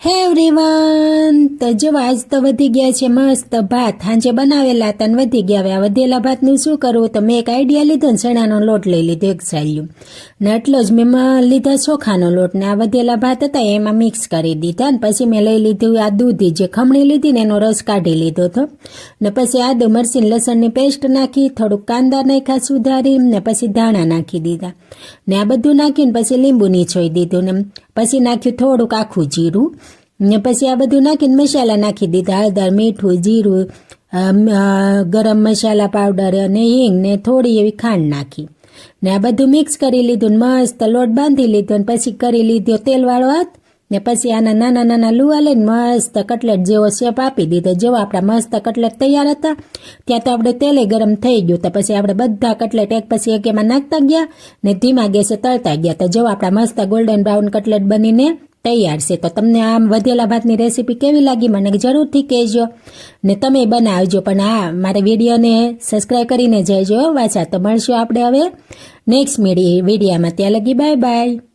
હે એવરીવન, તો જો આજ તો વધી ગયા છે મસ્ત ભાત. સાંજે બનાવેલા હતા ને વધી ગયા. હવે આ વધેલા ભાતનું શું કરવું, તો મેં એક આઈડિયા લીધો ને ચણાનો લોટ લઈ લીધો એક સાલ્યું ને એટલો જ મેં લીધા ચોખાનો લોટ ને આ વધેલા ભાત હતા એમાં મિક્સ કરી દીધા ને પછી મેં લઈ લીધું આ દૂધી જે ખમણી લીધી ને એનો રસ કાઢી લીધો હતો ને પછી આદુ મરચી લસણની પેસ્ટ નાખી, થોડુંક કાંદા નાખ્યા સુધારી ને પછી ધાણા નાખી દીધા ને આ બધું નાખ્યું ને પછી લીંબુ નીચોઈ દીધું ને પછી નાખ્યું થોડુંક આખું જીરું ને પછી આ બધું નાખીને મસાલા નાખી દીધા, હળદર, મીઠું, જીરું, ગરમ મસાલા પાવડર અને હિંગ ને થોડી એવી ખાંડ નાખી ને આ બધું મિક્સ કરી લીધું ને મસ્ત લોટ બાંધી લીધો ને પછી કરી લીધો તેલવાળો હાથ ને પછી આના નાના નાના લુવા લઈને મસ્ત કટલેટ જેવો શેપ આપી દીધો. જેવો આપણા મસ્ત કટલેટ તૈયાર હતા ત્યાં તો આપણે તેલે ગરમ થઈ ગયું તો પછી આપણે બધા કટલેટ એક પછી એક એમાં નાખતા ગયા ને ધીમા ગેસે તળતા ગયા. તો જેવો આપણા મસ્ત ગોલ્ડન બ્રાઉન કટલેટ બનીને તૈયાર છે. તો તમને આમ વધેલા ભાતની રેસીપી કેવી લાગી મને જરૂરથી કહેજો ને તમે બનાવજો. પણ હા, મારા વિડીયોને સબસ્ક્રાઈબ કરીને જજો વાંચા. તો મળશું આપણે હવે નેક્સ્ટ વિડીયામાં. ત્યાં લગી બાય બાય.